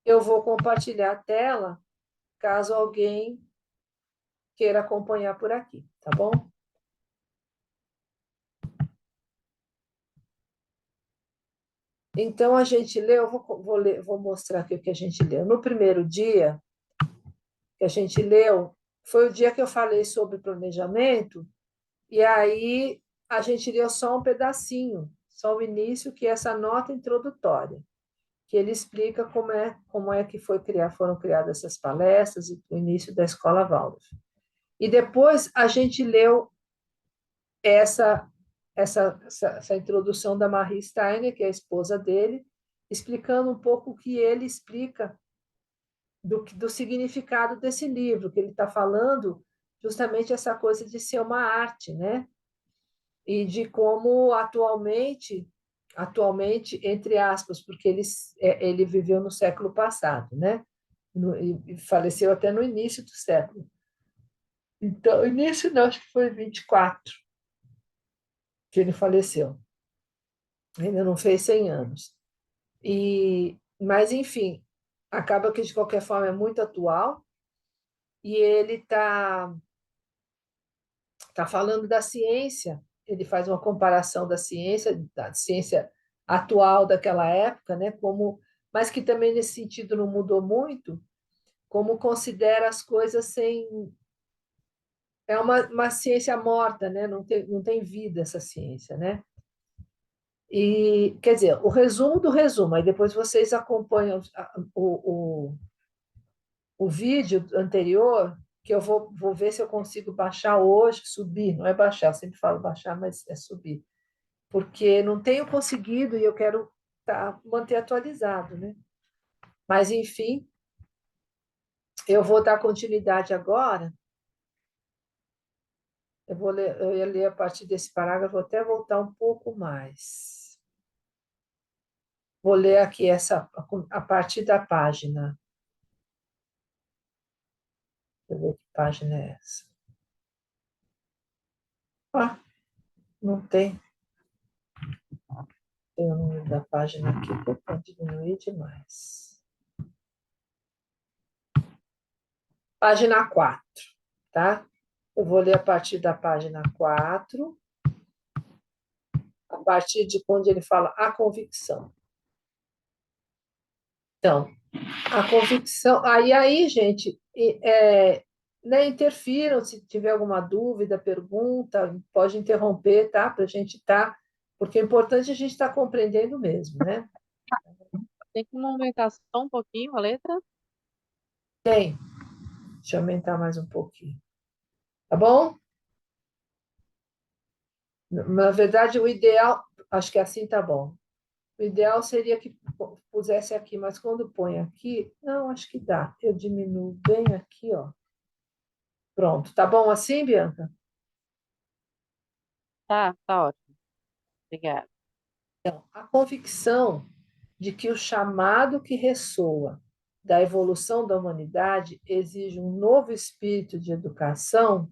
Eu vou compartilhar a tela, caso alguém queira acompanhar por aqui, tá bom? Então, a gente leu, vou mostrar aqui o que a gente leu. No primeiro dia que a gente leu, foi o dia que eu falei sobre planejamento, e aí a gente leu só um pedacinho, só o início, que é essa nota introdutória, que ele explica como é que foram criadas essas palestras e o início da Escola Waldorf. E depois a gente leu essa, essa introdução da Marie Steiner, que é a esposa dele, explicando um pouco o que ele explica do significado desse livro, que ele está falando justamente essa coisa de ser uma arte, né? E de como atualmente, entre aspas, porque ele viveu no século passado, né? E faleceu até no início do século. Então, início não, acho que foi 24 que ele faleceu. Ainda não fez 100 anos. Mas, enfim, acaba que, de qualquer forma, é muito atual, e ele tá falando da ciência, ele faz uma comparação da ciência atual daquela época, né, mas que também, nesse sentido, não mudou muito, como considera as coisas sem... É uma ciência morta, né? Não tem vida essa ciência, né? E, quer dizer, o resumo do resumo, aí depois vocês acompanham o vídeo anterior, que eu vou ver se eu consigo baixar hoje, subir, não é baixar, eu sempre falo baixar, mas é subir, porque não tenho conseguido e eu quero manter atualizado, né? Mas, enfim, eu vou dar continuidade agora, eu ia ler a partir desse parágrafo, vou até voltar um pouco mais. Vou ler aqui a partir da página. Deixa eu ver que página é essa. Ah, não tem. Tem o número da página aqui, vou diminuir demais. Página 4, tá? Eu vou ler a partir da página 4, a partir de onde ele fala a convicção. Então, a convicção. Aí, gente, né, interfiram, se tiver alguma dúvida, pergunta, pode interromper, tá? Para a gente porque é importante a gente estar compreendendo mesmo, né? Tem que aumentar só um pouquinho a letra? Tem. Deixa eu aumentar mais um pouquinho. Tá bom? Na verdade, o ideal, acho que assim tá bom. O ideal seria que pusesse aqui, mas quando põe aqui, não, acho que dá. Eu diminuo bem aqui, ó. Pronto. Tá bom assim, Bianca? Tá ótimo. Obrigada. A convicção de que o chamado que ressoa da evolução da humanidade exige um novo espírito de educação.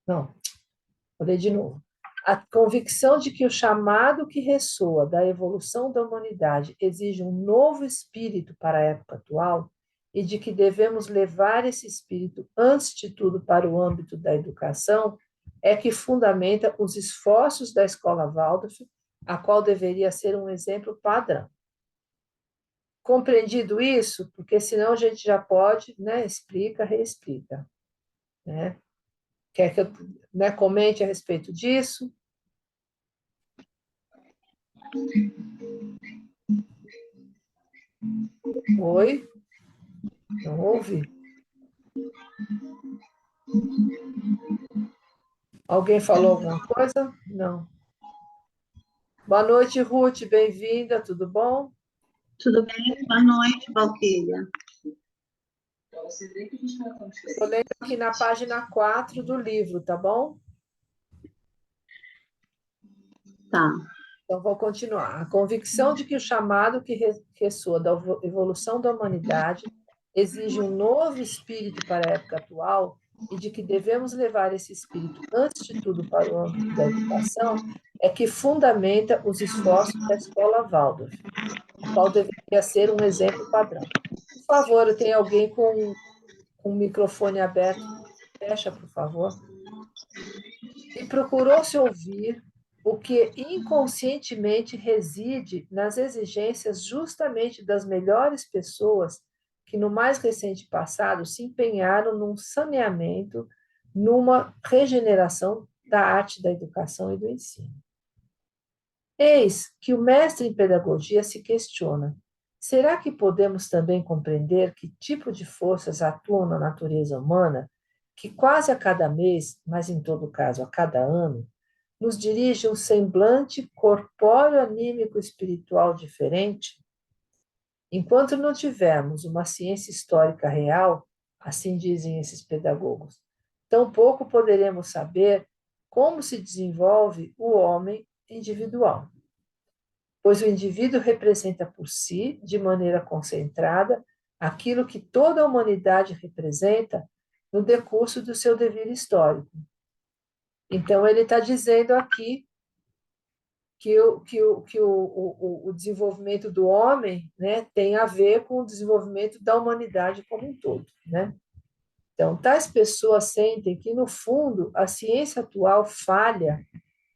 Não, vou ler de novo. A convicção de que o chamado que ressoa da evolução da humanidade exige um novo espírito para a época atual e de que devemos levar esse espírito, antes de tudo, para o âmbito da educação, é que fundamenta os esforços da Escola Waldorf, a qual deveria ser um exemplo padrão. Compreendido isso? Porque senão a gente já pode, né, explica, reexplica, né? Quer que eu, né, comente a respeito disso? Oi? Não ouve? Alguém falou alguma coisa? Não. Boa noite, Ruth, bem-vinda, tudo bom? Tudo bem? Boa noite, Valquíria. Estou lendo aqui na página 4 do livro, tá bom? Tá. Então, vou continuar. A convicção de que o chamado que ressoa da evolução da humanidade exige um novo espírito para a época atual e de que devemos levar esse espírito, antes de tudo, para o âmbito da educação, é que fundamenta os esforços da Escola Waldorf, qual deveria ser um exemplo padrão. Por favor, tem alguém com o microfone aberto? Fecha, por favor. E procurou-se ouvir o que inconscientemente reside nas exigências justamente das melhores pessoas que no mais recente passado se empenharam num saneamento, numa regeneração da arte da educação e do ensino. Eis que o mestre em pedagogia se questiona: será que podemos também compreender que tipo de forças atuam na natureza humana, que quase a cada mês, mas em todo caso a cada ano, nos dirige um semblante corpóreo, anímico, espiritual diferente? Enquanto não tivermos uma ciência histórica real, assim dizem esses pedagogos, tampouco poderemos saber como se desenvolve o homem individual, pois o indivíduo representa por si, de maneira concentrada, aquilo que toda a humanidade representa no decurso do seu devir histórico. Então, ele está dizendo aqui que o desenvolvimento do homem, né, tem a ver com o desenvolvimento da humanidade como um todo, né? Então, tais pessoas sentem que, no fundo, a ciência atual falha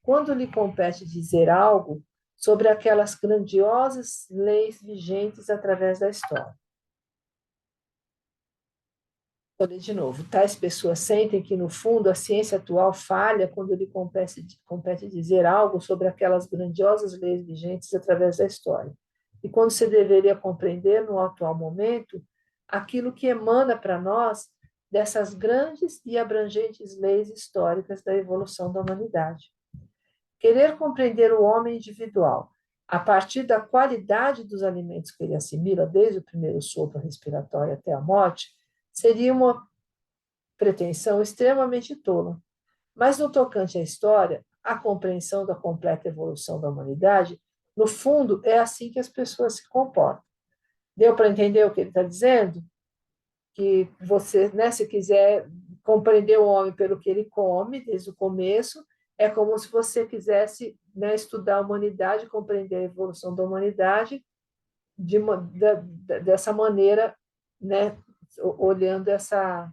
quando lhe compete dizer algo sobre aquelas grandiosas leis vigentes através da história. Vou ler de novo. Tais pessoas sentem que, no fundo, a ciência atual falha quando lhe compete dizer algo sobre aquelas grandiosas leis vigentes através da história. E quando se deveria compreender, no atual momento, aquilo que emana para nós dessas grandes e abrangentes leis históricas da evolução da humanidade. Querer compreender o homem individual a partir da qualidade dos alimentos que ele assimila, desde o primeiro sopro respiratório até a morte, seria uma pretensão extremamente tola. Mas, no tocante à história, a compreensão da completa evolução da humanidade, no fundo, é assim que as pessoas se comportam. Deu para entender o que ele está dizendo? Que você, né, se quiser compreender o homem pelo que ele come, desde o começo, é como se você quisesse, né, estudar a humanidade, compreender a evolução da humanidade dessa maneira, né, olhando essa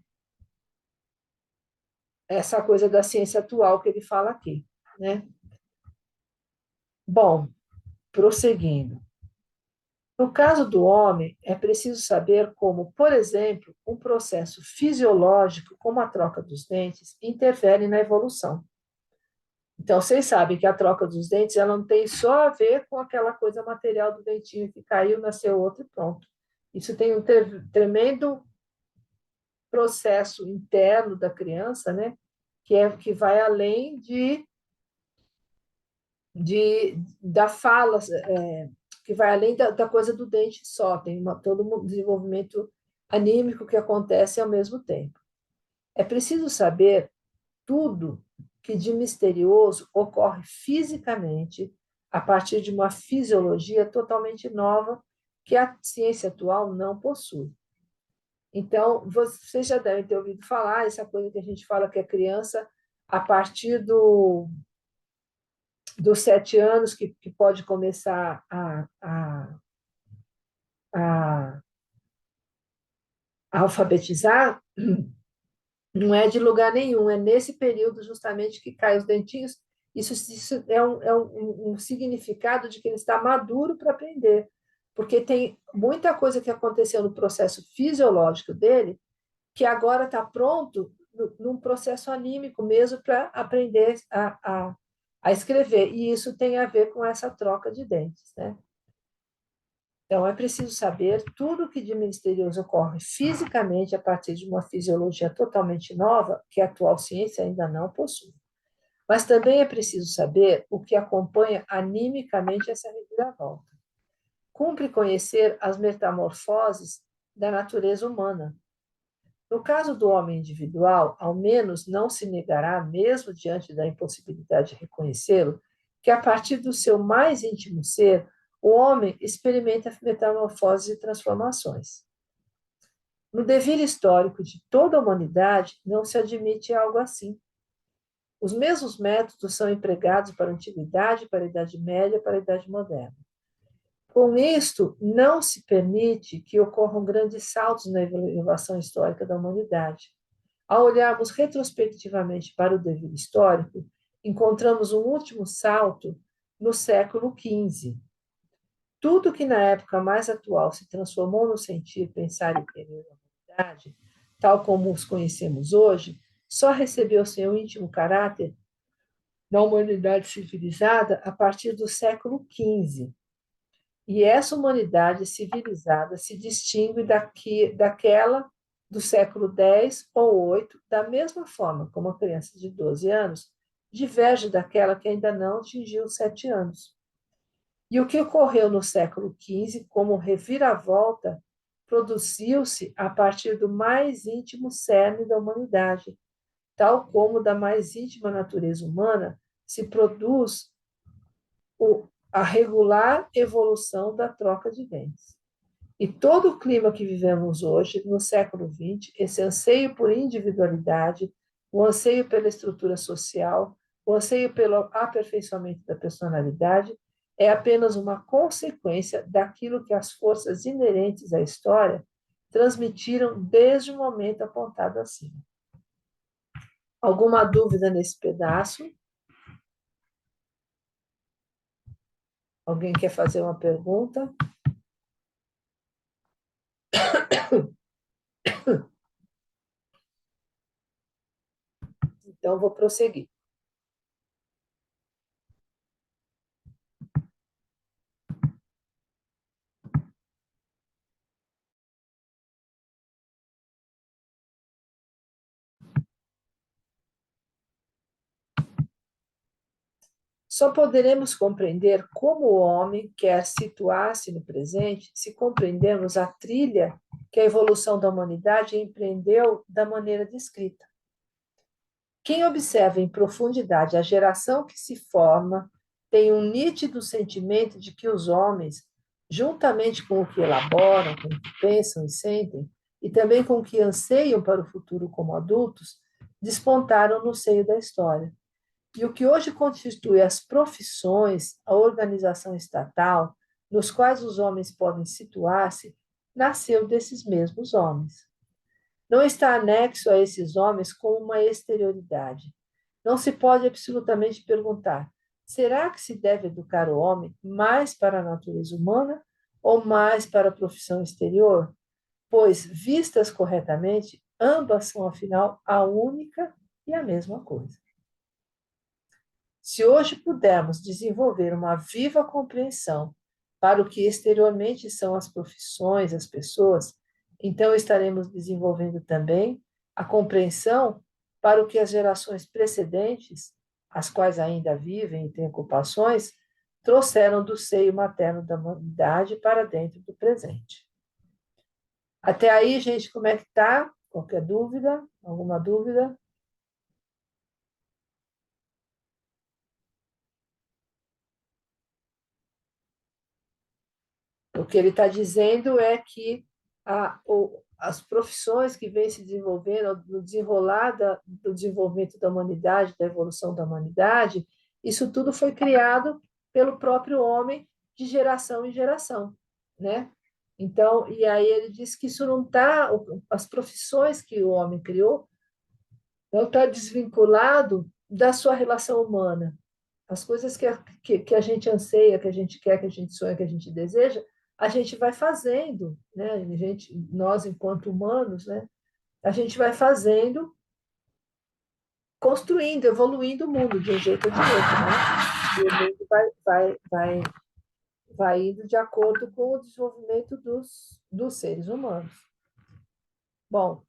coisa da ciência atual que ele fala aqui, né? Bom, prosseguindo. No caso do homem, é preciso saber como, por exemplo, um processo fisiológico, como a troca dos dentes, interfere na evolução. Então, vocês sabem que a troca dos dentes ela não tem só a ver com aquela coisa material do dentinho que caiu, nasceu outro e pronto. Isso tem um tremendo processo interno da criança, né? Que vai além da fala, que vai além da coisa do dente só, tem todo um desenvolvimento anímico que acontece ao mesmo tempo. É preciso saber tudo que de misterioso ocorre fisicamente a partir de uma fisiologia totalmente nova que a ciência atual não possui. Então, vocês já devem ter ouvido falar essa coisa que a gente fala que a criança, a partir dos 7 anos, que pode começar a alfabetizar, não é de lugar nenhum, é nesse período justamente que caem os dentinhos. Isso é um significado de que ele está maduro para aprender, porque tem muita coisa que aconteceu no processo fisiológico dele que agora está pronto num processo anímico mesmo para aprender a escrever. E isso tem a ver com essa troca de dentes, né? Então, é preciso saber tudo o que de misterioso ocorre fisicamente a partir de uma fisiologia totalmente nova que a atual ciência ainda não possui. Mas também é preciso saber o que acompanha animicamente essa reviravolta. Cumpre conhecer as metamorfoses da natureza humana. No caso do homem individual, ao menos não se negará, mesmo diante da impossibilidade de reconhecê-lo, que a partir do seu mais íntimo ser, o homem experimenta metamorfoses e transformações. No devir histórico de toda a humanidade, não se admite algo assim. Os mesmos métodos são empregados para a antiguidade, para a Idade Média, para a Idade Moderna. Com isto, não se permite que ocorram grandes saltos na elevação histórica da humanidade. Ao olharmos retrospectivamente para o devido histórico, encontramos um último salto no século XV. Tudo que na época mais atual se transformou no sentir, pensar e querer da humanidade, tal como os conhecemos hoje, só recebeu seu íntimo caráter na humanidade civilizada a partir do século XV. E essa humanidade civilizada se distingue daquela do século X ou VIII, da mesma forma como a criança de 12 anos diverge daquela que ainda não atingiu os 7 anos. E o que ocorreu no século XV, como reviravolta, produziu-se a partir do mais íntimo cerne da humanidade, tal como da mais íntima natureza humana se produz a regular evolução da troca de bens. E todo o clima que vivemos hoje, no século XX, esse anseio por individualidade, o anseio pela estrutura social, o anseio pelo aperfeiçoamento da personalidade, é apenas uma consequência daquilo que as forças inerentes à história transmitiram desde o momento apontado acima. Alguma dúvida nesse pedaço? Alguém quer fazer uma pergunta? Então, vou prosseguir. Só poderemos compreender como o homem quer situar-se no presente se compreendermos a trilha que a evolução da humanidade empreendeu da maneira descrita. Quem observa em profundidade a geração que se forma tem um nítido sentimento de que os homens, juntamente com o que elaboram, com o que pensam e sentem, e também com o que anseiam para o futuro como adultos, despontaram no seio da história. E o que hoje constitui as profissões, a organização estatal, nos quais os homens podem situar-se, nasceu desses mesmos homens. Não está anexo a esses homens como uma exterioridade. Não se pode absolutamente perguntar: será que se deve educar o homem mais para a natureza humana ou mais para a profissão exterior? Pois, vistas corretamente, ambas são, afinal, a única e a mesma coisa. Se hoje pudermos desenvolver uma viva compreensão para o que exteriormente são as profissões, as pessoas, então estaremos desenvolvendo também a compreensão para o que as gerações precedentes, as quais ainda vivem e têm ocupações, trouxeram do seio materno da humanidade para dentro do presente. Até aí, gente, como é que está? Qualquer dúvida? Alguma dúvida? O que ele está dizendo é que as profissões que vêm se desenvolvendo no desenrolar do desenvolvimento da humanidade, da evolução da humanidade, isso tudo foi criado pelo próprio homem de geração em geração, né? Então, e aí ele diz que isso não está, as profissões que o homem criou não está desvinculado da sua relação humana. As coisas que a gente anseia, que a gente quer, que a gente sonha, que a gente deseja, a gente vai fazendo, né? Nós, enquanto humanos, né? A gente vai fazendo, construindo, evoluindo o mundo de um jeito ou de outro, né? E o mundo vai indo de acordo com o desenvolvimento dos seres humanos. Bom,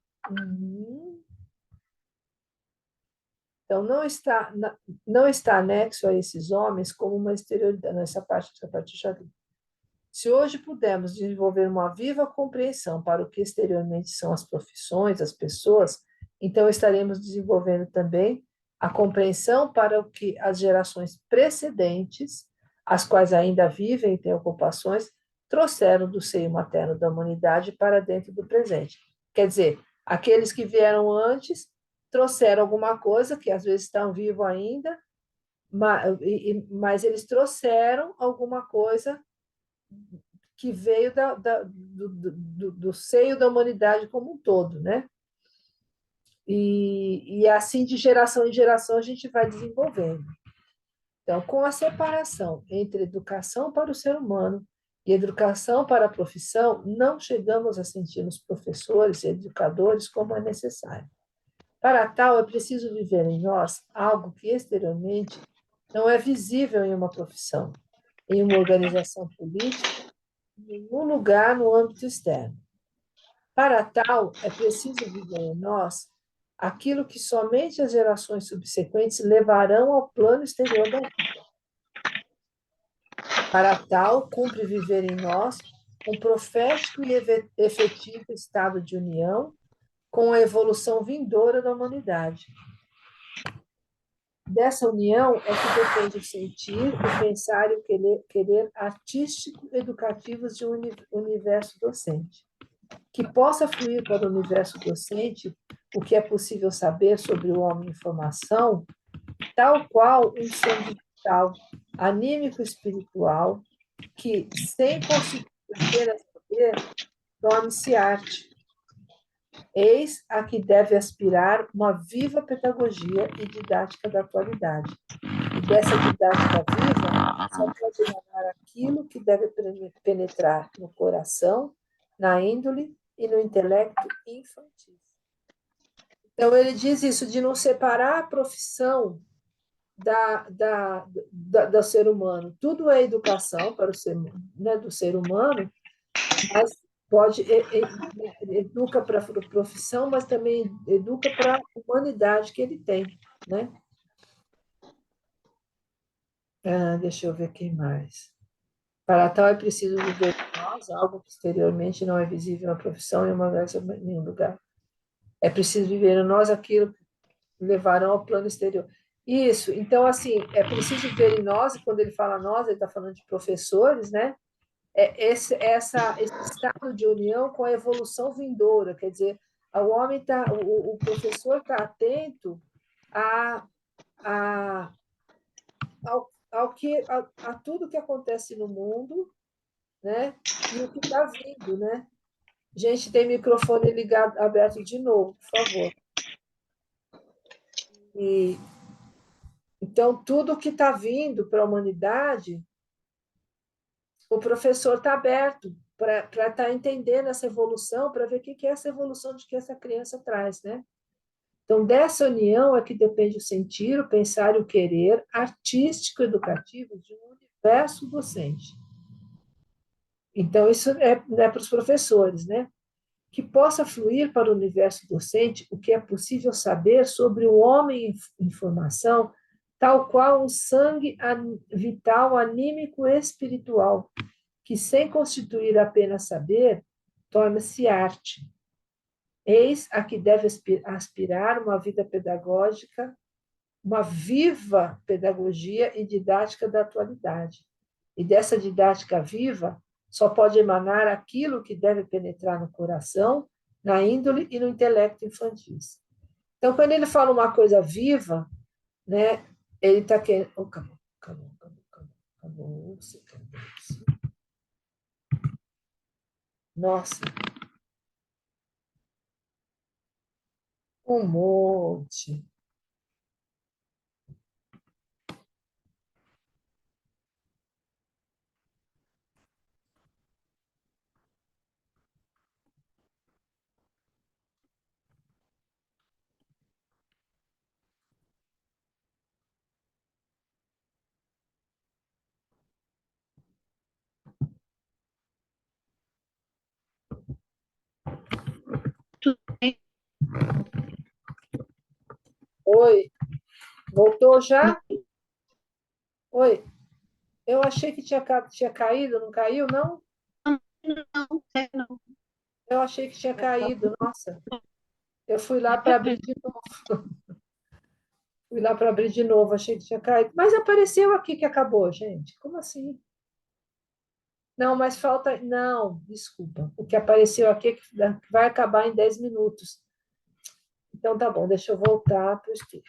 então não está anexo a esses homens como uma exterioridade. Nessa parte já li. Se hoje pudermos desenvolver uma viva compreensão para o que exteriormente são as profissões, as pessoas, então estaremos desenvolvendo também a compreensão para o que as gerações precedentes, as quais ainda vivem e têm ocupações, trouxeram do seio materno da humanidade para dentro do presente. Quer dizer, aqueles que vieram antes trouxeram alguma coisa, que às vezes estão vivos ainda, mas eles trouxeram alguma coisa que veio do seio da humanidade como um todo, né? E assim, de geração em geração, a gente vai desenvolvendo. Então, com a separação entre educação para o ser humano e educação para a profissão, não chegamos a sentir-nos professores e educadores como é necessário. Para tal, é preciso viver em nós algo que exteriormente não é visível em uma profissão, em uma organização política, em nenhum lugar no âmbito externo. Para tal, é preciso viver em nós aquilo que somente as gerações subsequentes levarão ao plano exterior da vida. Para tal, cumpre viver em nós um profético e efetivo estado de união com a evolução vindoura da humanidade. Dessa união é que depende o sentir, o pensar e o querer artístico educativos de um universo docente. Que possa fluir para o universo docente o que é possível saber sobre o homem em formação, tal qual um ser vital, anímico-espiritual, que, sem constituir apenas poder, torne-se arte. Eis a que deve aspirar uma viva pedagogia e didática da atualidade. E dessa didática viva só pode emanar aquilo que deve penetrar no coração, na índole e no intelecto infantil. Então, ele diz isso, de não separar a profissão do ser humano. Tudo é educação para o ser, né, do ser humano, mas pode educa para a profissão, mas também educa para a humanidade que ele tem, né? Deixa eu ver quem mais. Para tal é preciso viver em nós algo que exteriormente não é visível na profissão e uma vez em nenhum lugar. É preciso viver em nós aquilo que levarão ao plano exterior. Isso, então, assim, é preciso ver em nós, e quando ele fala nós, ele está falando de professores, né? Esse estado de união com a evolução vindoura, quer dizer, o professor está atento a, a, a tudo que acontece no mundo, né? E o que está vindo, né? Gente, tem microfone ligado, aberto de novo, por favor. E, então, tudo que está vindo para a humanidade, o professor está aberto para estar entendendo essa evolução, para ver o que é essa evolução de que essa criança traz, né? Então, dessa união é que depende o sentir, o pensar e o querer artístico educativo de um universo docente. Então, isso é para os professores, né? Que possa fluir para o universo docente o que é possível saber sobre o homem em formação, tal qual um sangue vital, anímico e espiritual, que, sem constituir apenas saber, torna-se arte. Eis a que deve aspirar uma vida pedagógica, uma viva pedagogia e didática da atualidade. E dessa didática viva só pode emanar aquilo que deve penetrar no coração, na índole e no intelecto infantis. Então, quando ele fala uma coisa viva, né, ele está querendo. Oh, acabou. Nossa, um monte. Tudo bem? Oi, voltou já? Oi, eu achei que tinha caído, não caiu, não? Não, não. Eu achei que tinha caído, nossa. Eu fui lá para abrir de novo. Fui lá para abrir de novo, achei que tinha caído. Mas apareceu aqui que acabou, gente. Como assim? Não, mas falta. Não, desculpa. O que apareceu aqui é que vai acabar em 10 minutos. Então tá bom, deixa eu voltar para o estudo.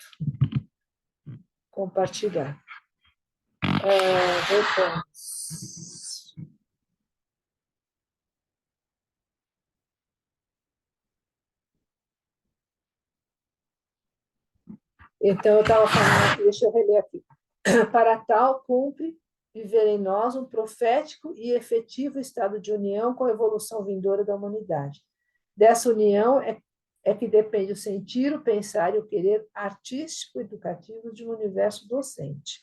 Compartilhar. Voltamos. Então, eu estava falando aqui, deixa eu reler aqui. Para tal, cumpre viver em nós um profético e efetivo estado de união com a evolução vindoura da humanidade. Dessa união é que depende o sentir, o pensar e o querer artístico e educativo de um universo docente,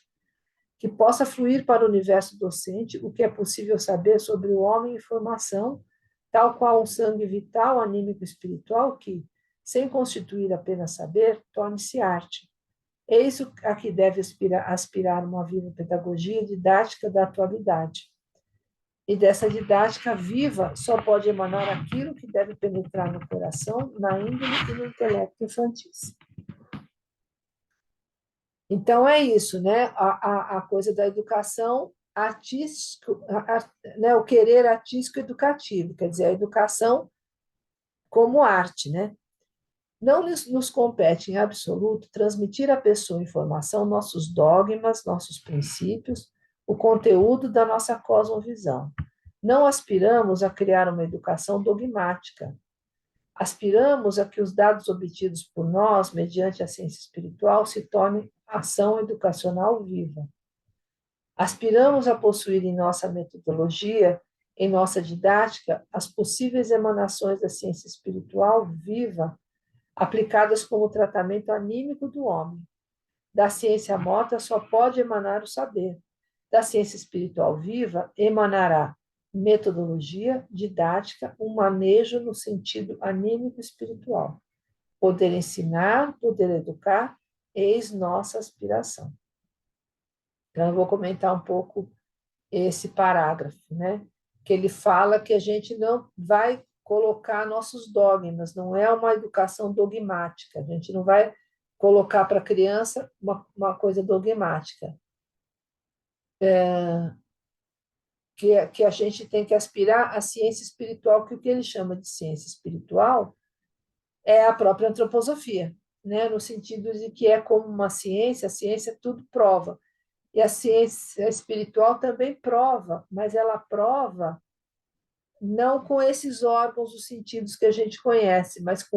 que possa fluir para o universo docente o que é possível saber sobre o homem em formação, tal qual um sangue vital, anímico e espiritual que, sem constituir apenas saber, torne-se arte. Eis a que deve aspirar uma viva pedagogia didática da atualidade. E dessa didática viva só pode emanar aquilo que deve penetrar no coração, na índole e no intelecto infantis. Então, é isso, né? A coisa da educação artística, né? O querer artístico educativo, quer dizer, a educação como arte, né? Não nos compete, em absoluto, transmitir à pessoa informação nossos dogmas, nossos princípios, o conteúdo da nossa cosmovisão. Não aspiramos a criar uma educação dogmática. Aspiramos a que os dados obtidos por nós, mediante a ciência espiritual, se tornem ação educacional viva. Aspiramos a possuir em nossa metodologia, em nossa didática, as possíveis emanações da ciência espiritual viva, aplicadas como tratamento anímico do homem. Da ciência morta só pode emanar o saber. Da ciência espiritual viva emanará metodologia, didática, um manejo no sentido anímico espiritual. Poder ensinar, poder educar, eis nossa aspiração. Então, eu vou comentar um pouco esse parágrafo, né? Que ele fala que a gente não vai colocar nossos dogmas, não é uma educação dogmática, a gente não vai colocar para a criança uma coisa dogmática. Que a gente tem que aspirar à ciência espiritual, que o que ele chama de ciência espiritual é a própria antroposofia, né? No sentido de que é como uma ciência, a ciência tudo prova. E a ciência espiritual também prova, mas ela prova não com esses órgãos, os sentidos que a gente conhece, mas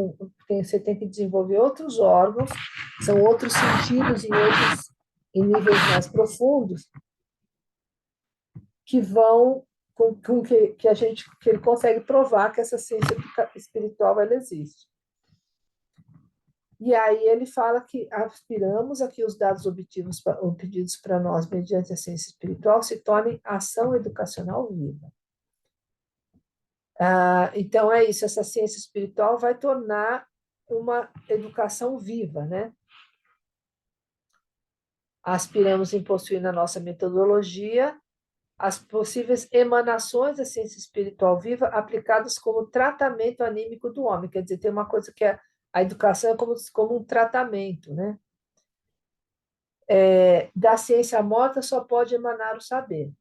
você tem que desenvolver outros órgãos, são outros sentidos em níveis mais profundos, que vão com que ele consegue provar que essa ciência espiritual ela existe. E aí ele fala que aspiramos a que os dados obtidos para nós mediante a ciência espiritual se tornem ação educacional viva. Então, é isso, essa ciência espiritual vai tornar uma educação viva, né? Aspiramos em possuir na nossa metodologia as possíveis emanações da ciência espiritual viva aplicadas como tratamento anímico do homem. Quer dizer, tem uma coisa que a educação é como um tratamento, né? Da ciência morta só pode emanar o saber.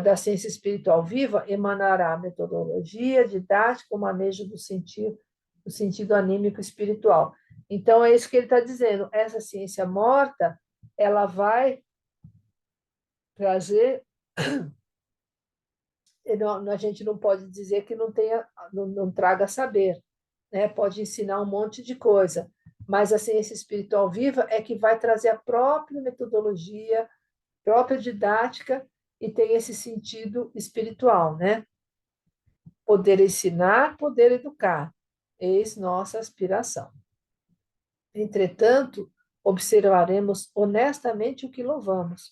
Da ciência espiritual viva emanará a metodologia, didática, o manejo do sentido anímico espiritual. Então, é isso que ele está dizendo. Essa ciência morta, ela vai trazer... a gente não pode dizer que não traga saber, né? Pode ensinar um monte de coisa, mas a ciência espiritual viva é que vai trazer a própria metodologia, própria didática, e tem esse sentido espiritual, né? Poder ensinar, poder educar, eis nossa aspiração. Entretanto, observaremos honestamente o que louvamos,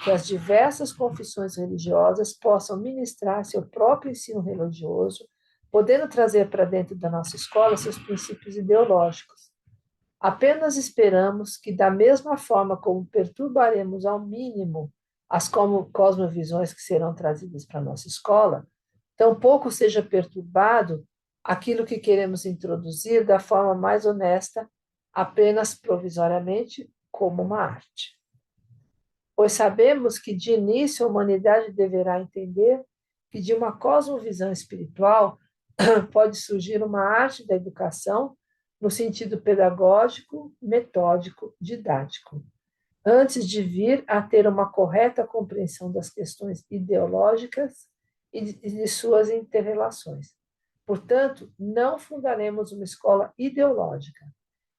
que as diversas confissões religiosas possam ministrar seu próprio ensino religioso, podendo trazer para dentro da nossa escola seus princípios ideológicos. Apenas esperamos que, da mesma forma como perturbaremos ao mínimo as cosmovisões que serão trazidas para a nossa escola, tampouco seja perturbado aquilo que queremos introduzir da forma mais honesta, apenas provisoriamente, como uma arte. Pois sabemos que, de início, a humanidade deverá entender que, de uma cosmovisão espiritual, pode surgir uma arte da educação no sentido pedagógico, metódico, didático, antes de vir a ter uma correta compreensão das questões ideológicas e de suas interrelações. Portanto, não fundaremos uma escola ideológica.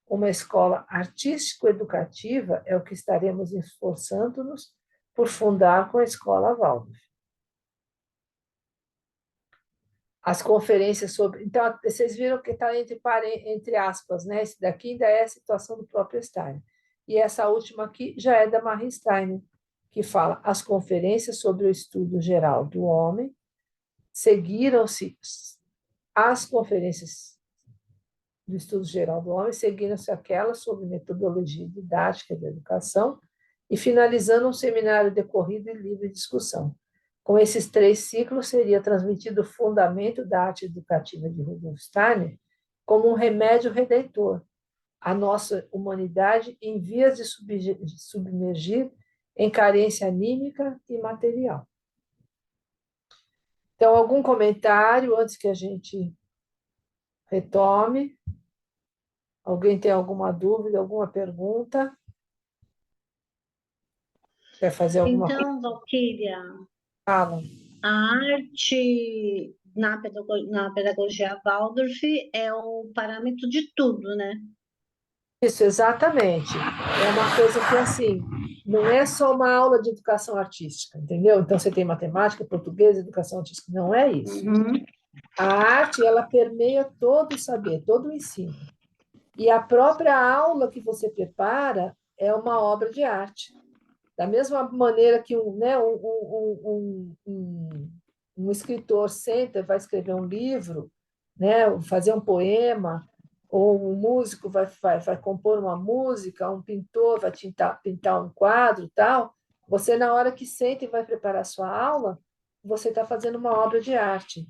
Uma escola artístico-educativa é o que estaremos esforçando-nos por fundar com a Escola Waldorf. As conferências sobre... Então, vocês viram que está entre aspas, né? Esse daqui ainda é a situação do próprio Steiner. E essa última aqui já é da Marie Steiner, que fala as conferências sobre o estudo geral do homem, seguiram-se as conferências do estudo geral do homem, seguiram-se aquelas sobre metodologia didática da educação e finalizando um seminário decorrido em livre discussão. Com esses 3 ciclos, seria transmitido o fundamento da arte educativa de Rudolf Steiner como um remédio redentor à nossa humanidade em vias de submergir em carência anímica e material. Então, algum comentário antes que a gente retome? Alguém tem alguma dúvida, alguma pergunta? Quer fazer alguma coisa? Então, Valquíria, Fala. a arte na pedagogia Waldorf é o parâmetro de tudo, né? Isso, exatamente. É uma coisa que, assim, não é só uma aula de educação artística, entendeu? Então, você tem matemática, português, educação artística. Não é isso. A arte, ela permeia todo o saber, todo o ensino. E a própria aula que você prepara é uma obra de arte. Da mesma maneira que um escritor senta e vai escrever um livro, né, fazer um poema, ou um músico vai compor uma música, um pintor vai pintar um quadro, tal. Você, na hora que senta e vai preparar a sua aula, você está fazendo uma obra de arte.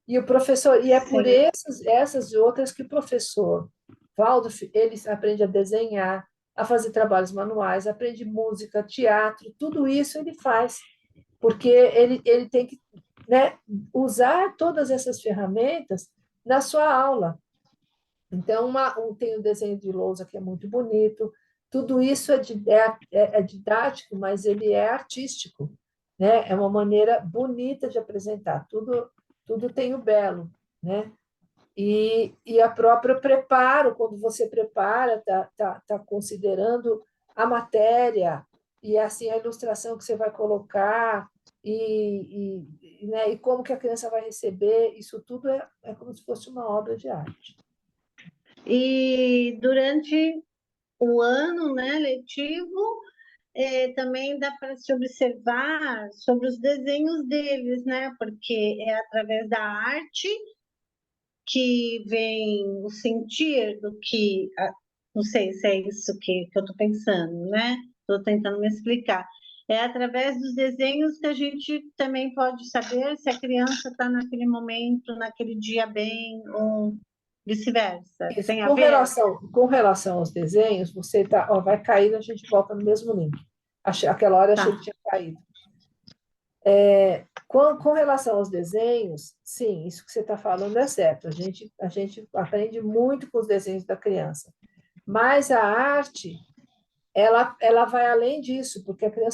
E o professor, e é por Sim. essas e outras que o professor Waldorf, ele aprende a desenhar, a fazer trabalhos manuais, aprende música, teatro, tudo isso ele faz, porque ele tem que, né, usar todas essas ferramentas na sua aula. Então, tem o desenho de lousa que é muito bonito, tudo isso é didático, mas ele é artístico, né? É uma maneira bonita de apresentar, tudo tem o belo, né? E a própria preparo, quando você prepara, tá considerando a matéria e assim a ilustração que você vai colocar né, e como que a criança vai receber, isso tudo é como se fosse uma obra de arte. E durante o ano, né, letivo, também dá para se observar sobre os desenhos deles, né? Porque é através da arte que vem o sentir do que... Não sei se é isso que eu estou pensando, né? Estou tentando me explicar. É através dos desenhos que a gente também pode saber se a criança está naquele momento, naquele dia bem, ou vice-versa. Isso. Tem a ver? Com relação aos desenhos, você vai cair, a gente volta no mesmo link. Aquela hora eu achei Tá. que tinha caído. Com relação aos desenhos, sim, isso que você está falando é certo. A gente aprende muito com os desenhos da criança. Mas a arte, ela vai além disso, porque a criança